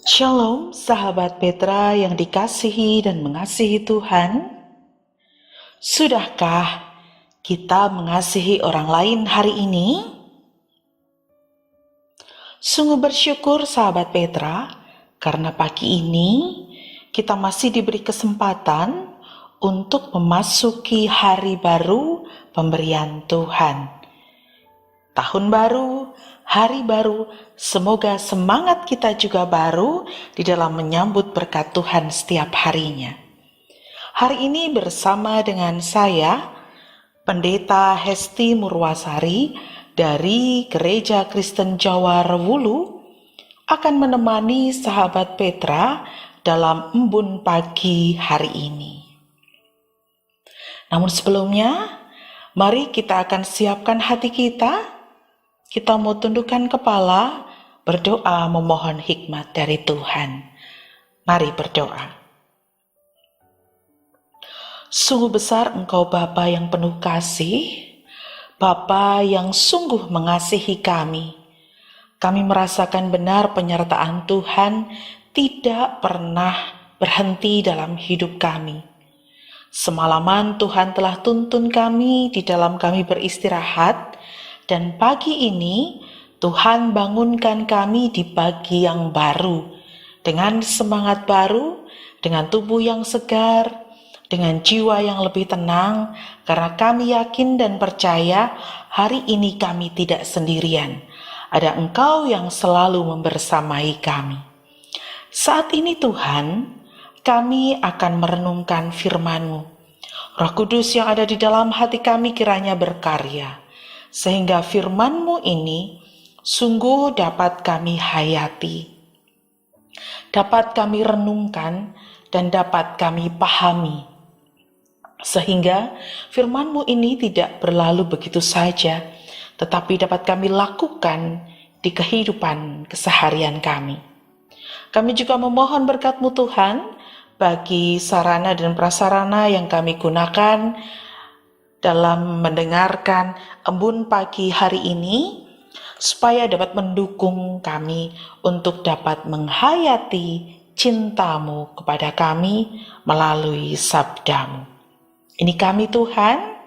Shalom sahabat Petra yang dikasihi dan mengasihi Tuhan. Sudahkah kita mengasihi orang lain hari ini? Sungguh bersyukur sahabat Petra, karena pagi ini kita masih diberi kesempatan untuk memasuki hari baru pemberian Tuhan. Tahun baru, hari baru, semoga semangat kita juga baru di dalam menyambut berkat Tuhan setiap harinya. Hari ini bersama dengan saya, Pendeta Hesti Murwasari dari Gereja Kristen Jawa Rewulu, akan menemani sahabat Petra dalam embun pagi hari ini. Namun sebelumnya, mari kita akan siapkan hati kita. Kita mau tundukkan kepala, berdoa memohon hikmat dari Tuhan. Mari berdoa. Sungguh besar Engkau Bapa yang penuh kasih, Bapa yang sungguh mengasihi kami. Kami merasakan benar penyertaan Tuhan tidak pernah berhenti dalam hidup kami. Semalaman Tuhan telah tuntun kami di dalam kami beristirahat, dan pagi ini Tuhan bangunkan kami di pagi yang baru, dengan semangat baru, dengan tubuh yang segar, dengan jiwa yang lebih tenang, karena kami yakin dan percaya hari ini kami tidak sendirian. Ada Engkau yang selalu membersamai kami. Saat ini Tuhan, kami akan merenungkan firman-Mu. Roh Kudus yang ada di dalam hati kami kiranya berkarya, sehingga firman-Mu ini sungguh dapat kami hayati, dapat kami renungkan, dan dapat kami pahami. Sehingga firman-Mu ini tidak berlalu begitu saja, tetapi dapat kami lakukan di kehidupan keseharian kami. Kami juga memohon berkat-Mu Tuhan, bagi sarana dan prasarana yang kami gunakan dalam mendengarkan embun pagi hari ini, supaya dapat mendukung kami untuk dapat menghayati cinta-Mu kepada kami melalui sabda-Mu. Ini kami Tuhan,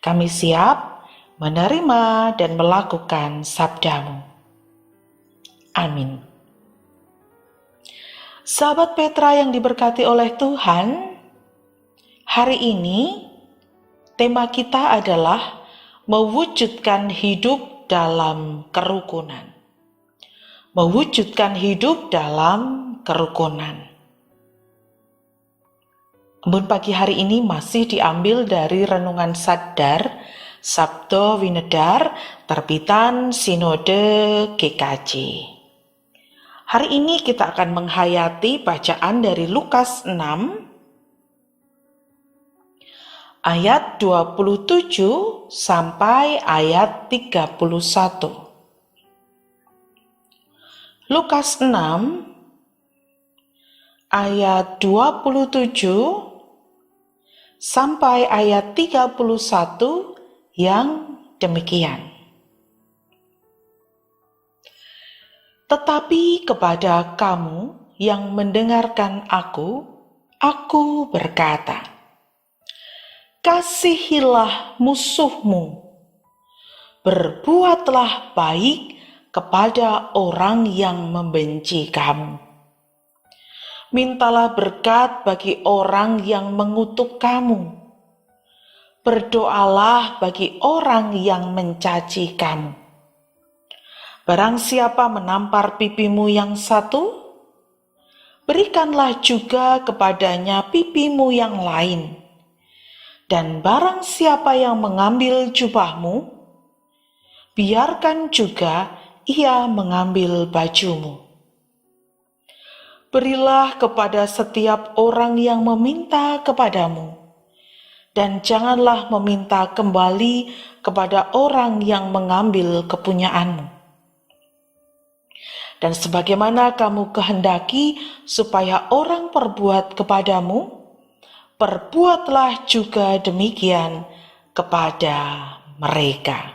kami siap menerima dan melakukan sabda-Mu. Amin. Sahabat Petra yang diberkati oleh Tuhan, hari ini tema kita adalah mewujudkan hidup dalam kerukunan. Mewujudkan hidup dalam kerukunan. Embun pagi hari ini masih diambil dari Renungan Sadar Sabdo Winedar terbitan Sinode GKJ. Hari ini kita akan menghayati bacaan dari Lukas 6 ayat 27 sampai ayat 31. Lukas 6 ayat 27 sampai ayat 31 yang demikian. Tetapi kepada kamu yang mendengarkan aku berkata, kasihilah musuhmu, berbuatlah baik kepada orang yang membenci kamu. Mintalah berkat bagi orang yang mengutuk kamu. Berdoalah bagi orang yang mencaci kamu. Barang siapa menampar pipimu yang satu, berikanlah juga kepadanya pipimu yang lain. Dan barang siapa yang mengambil jubahmu, biarkan juga ia mengambil bajumu. Berilah kepada setiap orang yang meminta kepadamu, dan janganlah meminta kembali kepada orang yang mengambil kepunyaanmu. Dan sebagaimana kamu kehendaki supaya orang perbuat kepadamu, perbuatlah juga demikian kepada mereka.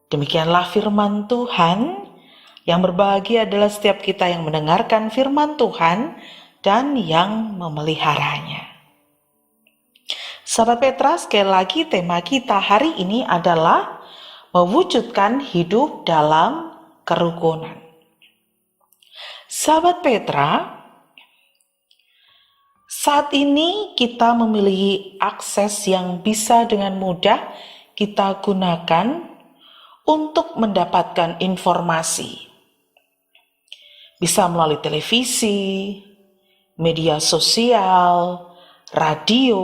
Demikianlah firman Tuhan. Yang berbahagia adalah setiap kita yang mendengarkan firman Tuhan dan yang memeliharanya. Sahabat Petra, sekali lagi tema kita hari ini adalah mewujudkan hidup dalam kerukunan. Sahabat Petra, saat ini kita memiliki akses yang bisa dengan mudah kita gunakan untuk mendapatkan informasi. Bisa melalui televisi, media sosial, radio,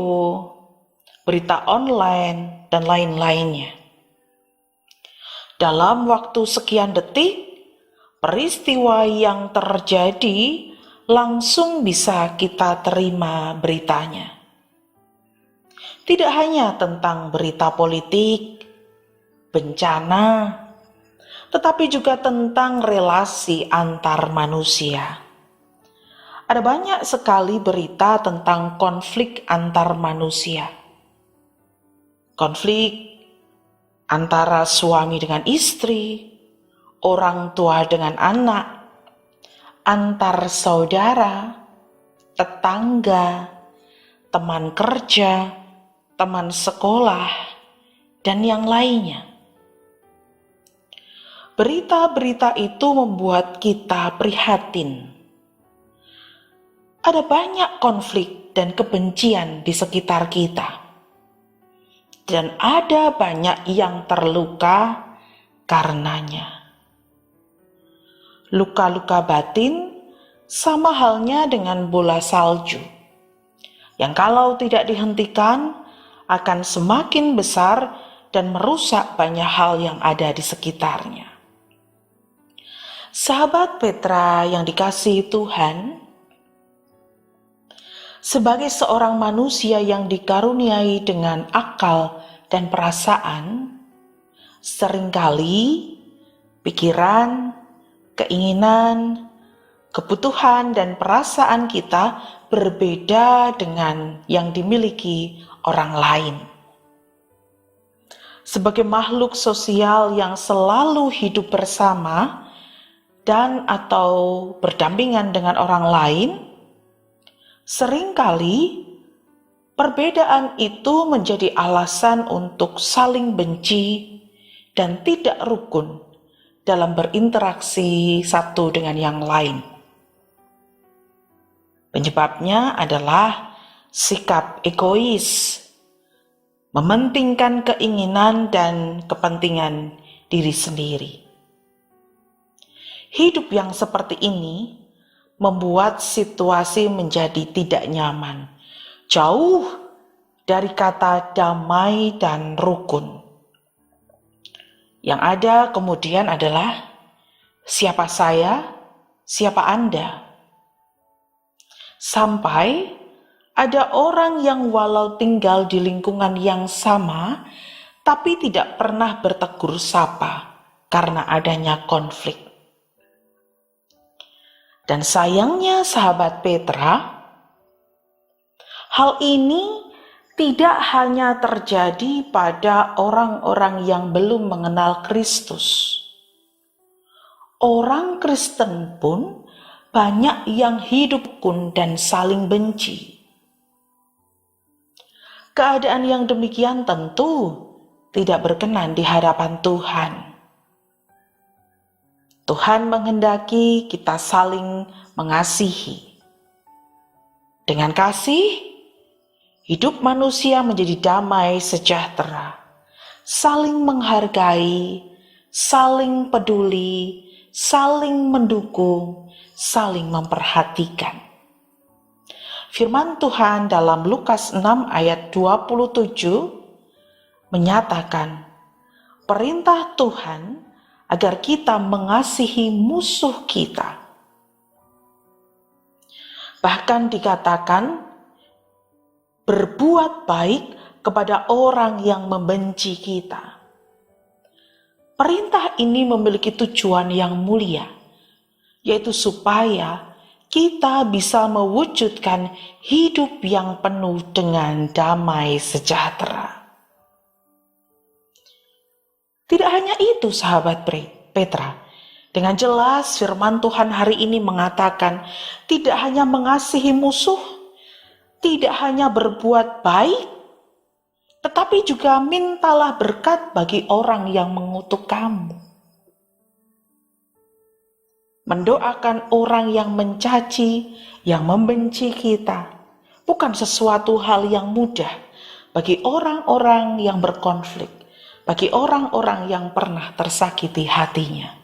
berita online, dan lain-lainnya. Dalam waktu sekian detik, peristiwa yang terjadi langsung bisa kita terima beritanya. Tidak hanya tentang berita politik, bencana, tetapi juga tentang relasi antar manusia. Ada banyak sekali berita tentang konflik antar manusia. Konflik antara suami dengan istri, orang tua dengan anak, antar saudara, tetangga, teman kerja, teman sekolah, dan yang lainnya. Berita-berita itu membuat kita prihatin. Ada banyak konflik dan kebencian di sekitar kita. Dan ada banyak yang terluka karenanya. Luka-luka batin sama halnya dengan bola salju, yang kalau tidak dihentikan akan semakin besar dan merusak banyak hal yang ada di sekitarnya. Sahabat Petra yang dikasihi Tuhan, sebagai seorang manusia yang dikaruniai dengan akal dan perasaan, seringkali pikiran, keinginan, kebutuhan, dan perasaan kita berbeda dengan yang dimiliki orang lain. Sebagai makhluk sosial yang selalu hidup bersama dan atau berdampingan dengan orang lain, seringkali perbedaan itu menjadi alasan untuk saling benci dan tidak rukun dalam berinteraksi satu dengan yang lain. Penyebabnya adalah sikap egois, mementingkan keinginan dan kepentingan diri sendiri. Hidup yang seperti ini membuat situasi menjadi tidak nyaman, jauh dari kata damai dan rukun. Yang ada kemudian adalah siapa saya, siapa Anda. Sampai ada orang yang walau tinggal di lingkungan yang sama, tapi tidak pernah bertegur sapa karena adanya konflik. Dan sayangnya sahabat Petra, hal ini tidak hanya terjadi pada orang-orang yang belum mengenal Kristus. Orang Kristen pun banyak yang hidup rukun dan saling benci. Keadaan yang demikian tentu tidak berkenan di hadapan Tuhan. Tuhan menghendaki kita saling mengasihi. Dengan kasih, hidup manusia menjadi damai sejahtera, saling menghargai, saling peduli, saling mendukung, saling memperhatikan. Firman Tuhan dalam Lukas 6 ayat 27 menyatakan, perintah Tuhan agar kita mengasihi musuh kita. Bahkan dikatakan, berbuat baik kepada orang yang membenci kita. Perintah ini memiliki tujuan yang mulia, yaitu supaya kita bisa mewujudkan hidup yang penuh dengan damai sejahtera. Tidak hanya itu sahabat Petra, Dengan jelas firman Tuhan hari ini mengatakan tidak hanya mengasihi musuh, tidak hanya berbuat baik, tetapi juga mintalah berkat bagi orang yang mengutuk kamu. Mendoakan orang yang mencaci, yang membenci kita, bukan sesuatu hal yang mudah bagi orang-orang yang berkonflik, bagi orang-orang yang pernah tersakiti hatinya.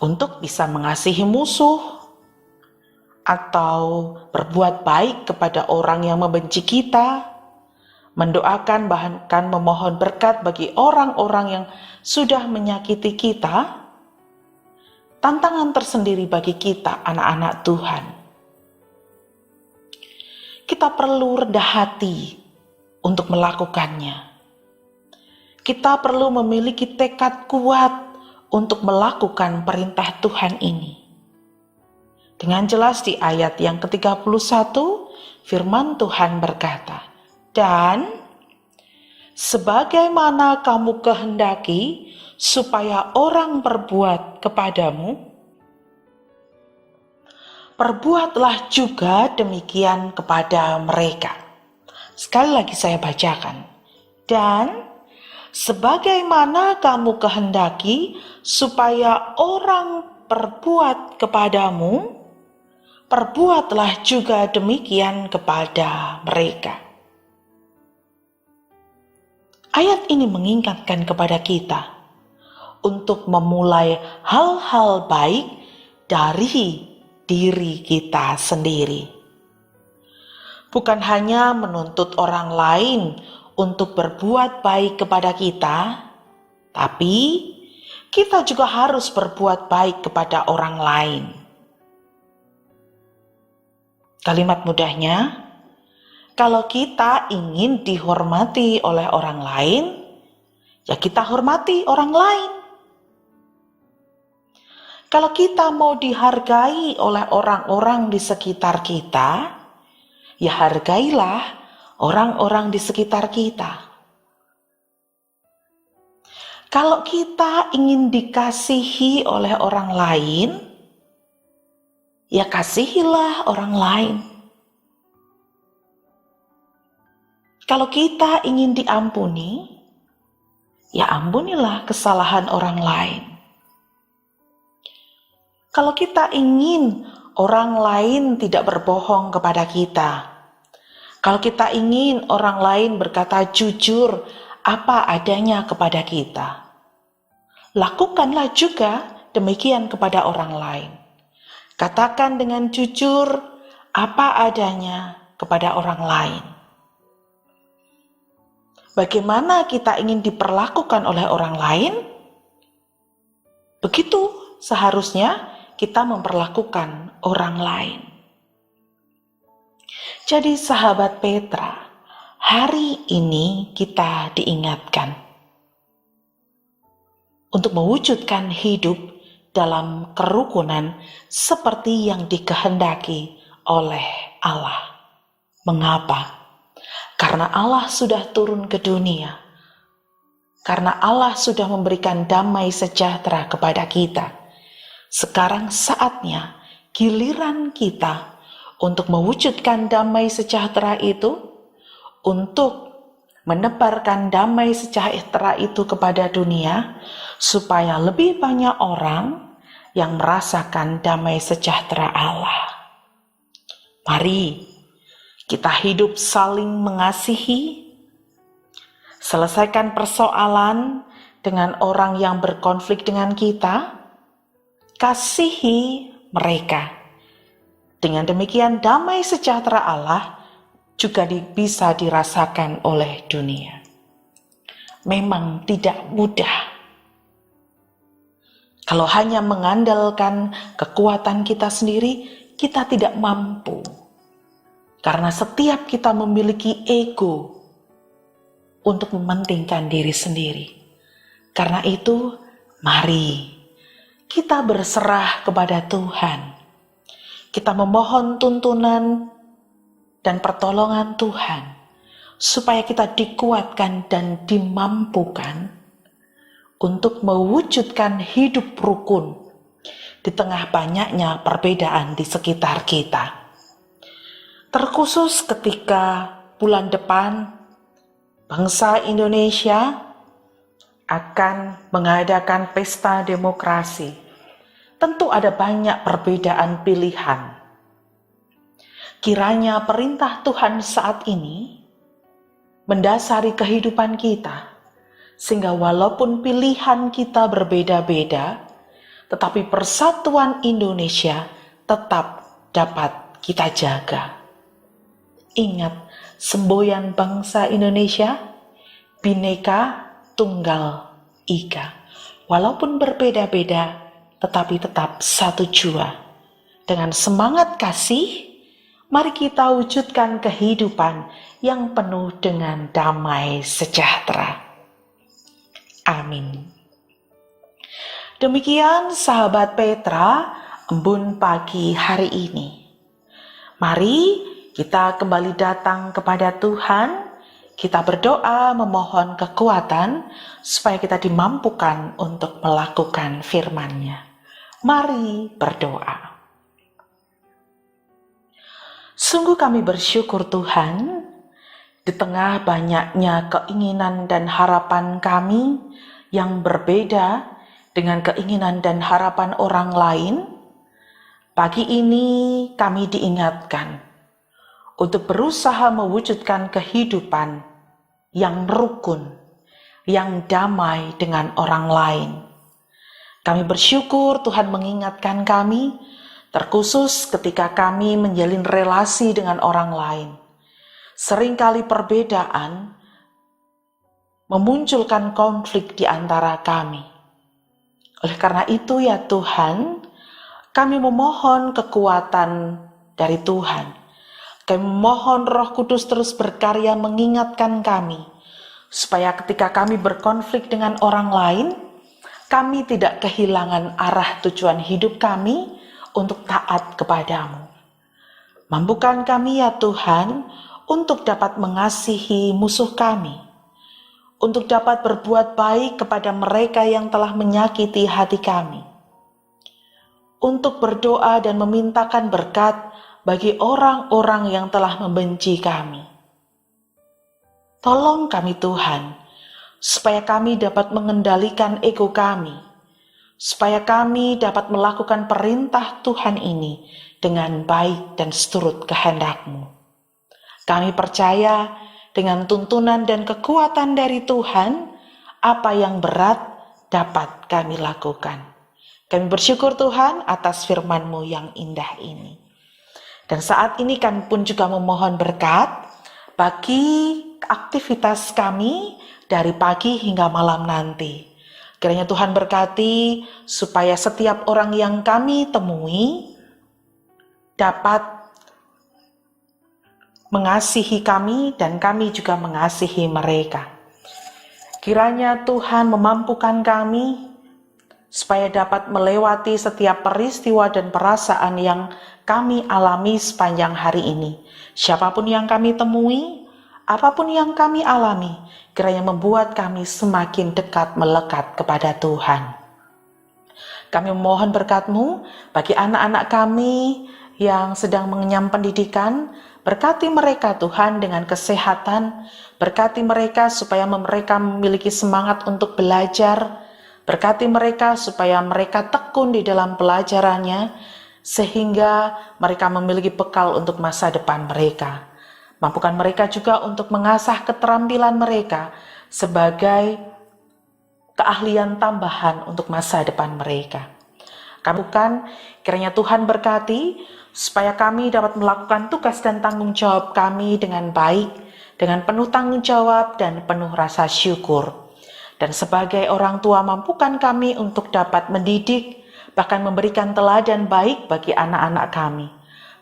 Untuk bisa mengasihi musuh atau berbuat baik kepada orang yang membenci kita, mendoakan bahkan memohon berkat bagi orang-orang yang sudah menyakiti kita, tantangan tersendiri bagi kita anak-anak Tuhan. Kita perlu rendah hati untuk melakukannya. Kita perlu memiliki tekad kuat untuk melakukan perintah Tuhan ini. Dengan jelas di ayat yang ke-31, firman Tuhan berkata, "Dan sebagaimana kamu kehendaki supaya orang berbuat kepadamu, perbuatlah juga demikian kepada mereka." Sekali lagi saya bacakan. Dan sebagaimana kamu kehendaki supaya orang berbuat kepadamu, perbuatlah juga demikian kepada mereka. Ayat ini mengingatkan kepada kita untuk memulai hal-hal baik dari diri kita sendiri. Bukan hanya menuntut orang lain untuk berbuat baik kepada kita, tapi kita juga harus berbuat baik kepada orang lain. Kalimat mudahnya, kalau kita ingin dihormati oleh orang lain, ya kita hormati orang lain. Kalau kita mau dihargai oleh orang-orang di sekitar kita, ya hargailah orang-orang di sekitar kita. Kalau kita ingin dikasihi oleh orang lain, ya kasihilah orang lain. Kalau kita ingin diampuni, ya ampunilah kesalahan orang lain. Kalau kita ingin orang lain tidak berbohong kepada kita, kalau kita ingin orang lain berkata jujur apa adanya kepada kita, lakukanlah juga demikian kepada orang lain. Katakan dengan jujur apa adanya kepada orang lain. Bagaimana kita ingin diperlakukan oleh orang lain, begitu seharusnya kita memperlakukan orang lain. Jadi sahabat Petra, hari ini kita diingatkan untuk mewujudkan hidup dalam kerukunan seperti yang dikehendaki oleh Allah. Mengapa? Karena Allah sudah turun ke dunia. Karena Allah sudah memberikan damai sejahtera kepada kita. Sekarang saatnya giliran kita untuk mewujudkan damai sejahtera itu, untuk menebarkan damai sejahtera itu kepada dunia, supaya lebih banyak orang yang merasakan damai sejahtera Allah. Mari kita hidup saling mengasihi, selesaikan persoalan dengan orang yang berkonflik dengan kita, kasihi mereka. Dengan demikian damai sejahtera Allah juga bisa dirasakan oleh dunia. Memang tidak mudah. Kalau hanya mengandalkan kekuatan kita sendiri, kita tidak mampu. Karena setiap kita memiliki ego untuk mementingkan diri sendiri. Karena itu, mari kita berserah kepada Tuhan. Kita memohon tuntunan dan pertolongan Tuhan supaya kita dikuatkan dan dimampukan untuk mewujudkan hidup rukun di tengah banyaknya perbedaan di sekitar kita. Terkhusus ketika bulan depan bangsa Indonesia akan mengadakan pesta demokrasi. Tentu ada banyak perbedaan pilihan. Kiranya perintah Tuhan saat ini mendasari kehidupan kita, sehingga walaupun pilihan kita berbeda-beda, tetapi persatuan Indonesia tetap dapat kita jaga. Ingat semboyan bangsa Indonesia, Bhinneka Tunggal Ika. Walaupun berbeda-beda, tetapi tetap satu jua. Dengan semangat kasih, mari kita wujudkan kehidupan yang penuh dengan damai sejahtera. Amin. Demikian sahabat Petra, embun pagi hari ini. Mari kita kembali datang kepada Tuhan. Kita berdoa memohon kekuatan supaya kita dimampukan untuk melakukan firman-Nya. Mari berdoa. Sungguh kami bersyukur Tuhan, di tengah banyaknya keinginan dan harapan kami yang berbeda dengan keinginan dan harapan orang lain, pagi ini kami diingatkan untuk berusaha mewujudkan kehidupan yang rukun, yang damai dengan orang lain. Kami bersyukur Tuhan mengingatkan kami, terkhusus ketika kami menjalin relasi dengan orang lain. Seringkali perbedaan memunculkan konflik di antara kami. Oleh karena itu ya Tuhan, kami memohon kekuatan dari Tuhan. Kami memohon Roh Kudus terus berkarya mengingatkan kami, supaya ketika kami berkonflik dengan orang lain, kami tidak kehilangan arah tujuan hidup kami untuk taat kepadamu. Mampukan kami ya Tuhan, untuk dapat mengasihi musuh kami, untuk dapat berbuat baik kepada mereka yang telah menyakiti hati kami, untuk berdoa dan memintakan berkat bagi orang-orang yang telah membenci kami. Tolong kami Tuhan, supaya kami dapat mengendalikan ego kami, supaya kami dapat melakukan perintah Tuhan ini dengan baik dan seturut kehendak-Mu. Kami percaya dengan tuntunan dan kekuatan dari Tuhan, apa yang berat dapat kami lakukan. Kami bersyukur Tuhan atas firman-Mu yang indah ini. Dan saat ini kami pun juga memohon berkat bagi aktivitas kami dari pagi hingga malam nanti. Kiranya Tuhan berkati supaya setiap orang yang kami temui dapat mengasihi kami dan kami juga mengasihi mereka. Kiranya Tuhan memampukan kami supaya dapat melewati setiap peristiwa dan perasaan yang kami alami sepanjang hari ini. Siapapun yang kami temui, apapun yang kami alami, kiranya membuat kami semakin dekat melekat kepada Tuhan. Kami memohon berkat-Mu bagi anak-anak kami yang sedang mengenyam pendidikan. Berkati mereka Tuhan dengan kesehatan, berkati mereka supaya mereka memiliki semangat untuk belajar, berkati mereka supaya mereka tekun di dalam pelajarannya, sehingga mereka memiliki bekal untuk masa depan mereka. Mampukan mereka juga untuk mengasah keterampilan mereka sebagai keahlian tambahan untuk masa depan mereka. Kamukan kiranya Tuhan berkati supaya kami dapat melakukan tugas dan tanggung jawab kami dengan baik, dengan penuh tanggung jawab dan penuh rasa syukur. Dan sebagai orang tua mampukan kami untuk dapat mendidik, bahkan memberikan teladan baik bagi anak-anak kami.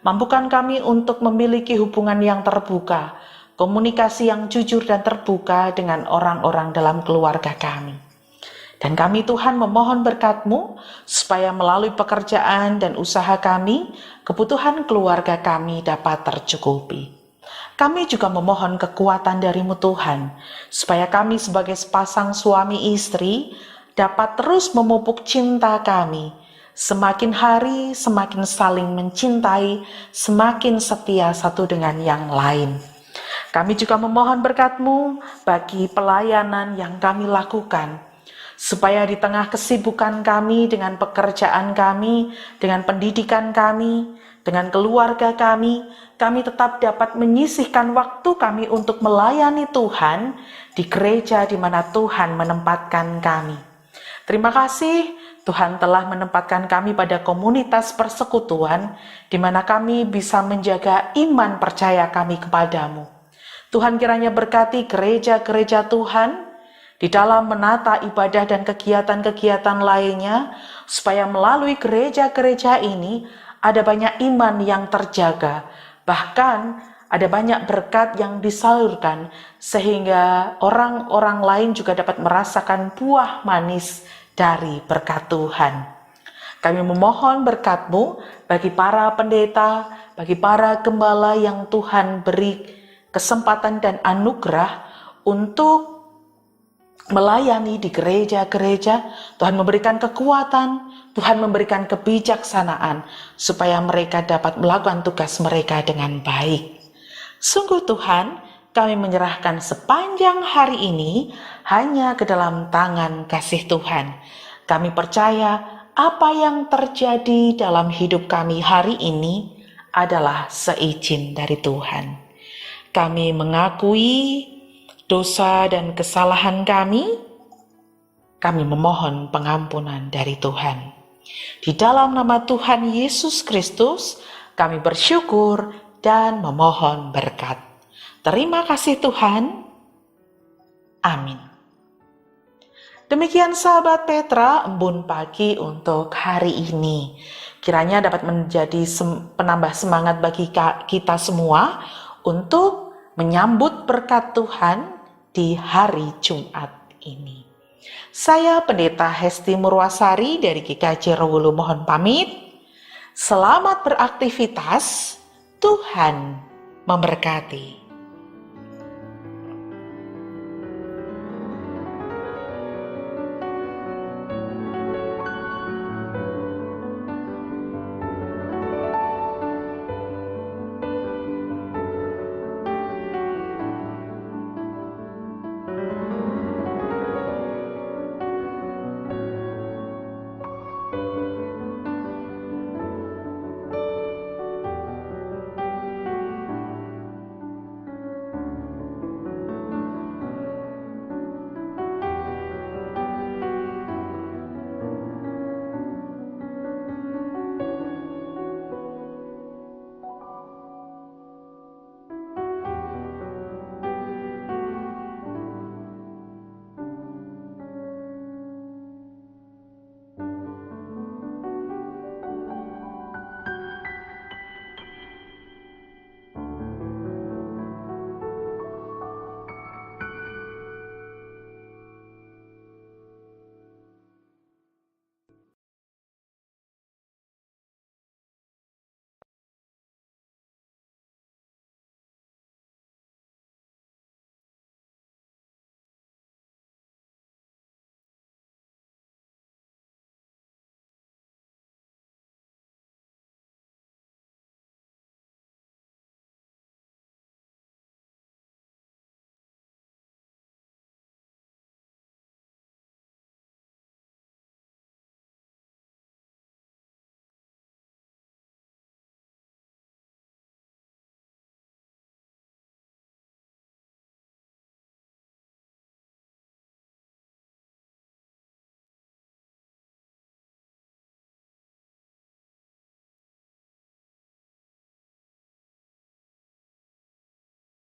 Mampukan kami untuk memiliki hubungan yang terbuka, komunikasi yang jujur dan terbuka dengan orang-orang dalam keluarga kami. Dan kami Tuhan memohon berkat-Mu supaya melalui pekerjaan dan usaha kami, kebutuhan keluarga kami dapat tercukupi. Kami juga memohon kekuatan dari-Mu Tuhan, supaya kami sebagai sepasang suami istri dapat terus memupuk cinta kami. Semakin hari semakin saling mencintai, semakin setia satu dengan yang lain. Kami juga memohon berkat-Mu bagi pelayanan yang kami lakukan, supaya di tengah kesibukan kami dengan pekerjaan kami, dengan pendidikan kami, dengan keluarga kami tetap dapat menyisihkan waktu kami untuk melayani Tuhan di gereja di mana Tuhan menempatkan kami. Terima kasih Tuhan telah menempatkan kami pada komunitas persekutuan di mana kami bisa menjaga iman percaya kami kepadamu. Tuhan kiranya berkati gereja-gereja Tuhan di dalam menata ibadah dan kegiatan-kegiatan lainnya, supaya melalui gereja-gereja ini ada banyak iman yang terjaga, bahkan ada banyak berkat yang disalurkan, sehingga orang-orang lain juga dapat merasakan buah manis dari berkat Tuhan. Kami memohon berkat-Mu bagi para pendeta, bagi para gembala yang Tuhan beri kesempatan dan anugerah untuk melayani di gereja-gereja. Tuhan memberikan kekuatan, Tuhan memberikan kebijaksanaan, supaya mereka dapat melakukan tugas mereka dengan baik. Sungguh Tuhan, kami menyerahkan sepanjang hari ini hanya ke dalam tangan kasih Tuhan. Kami percaya apa yang terjadi dalam hidup kami hari ini adalah seizin dari Tuhan. Kami mengakui dosa dan kesalahan kami memohon pengampunan dari Tuhan. Di dalam nama Tuhan Yesus Kristus, kami bersyukur dan memohon berkat. Terima kasih Tuhan. Amin. Demikian sahabat Petra, embun pagi untuk hari ini. Kiranya dapat menjadi penambah semangat bagi kita semua untuk menyambut berkat Tuhan di hari Jumat ini. Saya Pendeta Hesti Murwasari dari GKJ Rowulu mohon pamit. Selamat beraktivitas, Tuhan memberkati.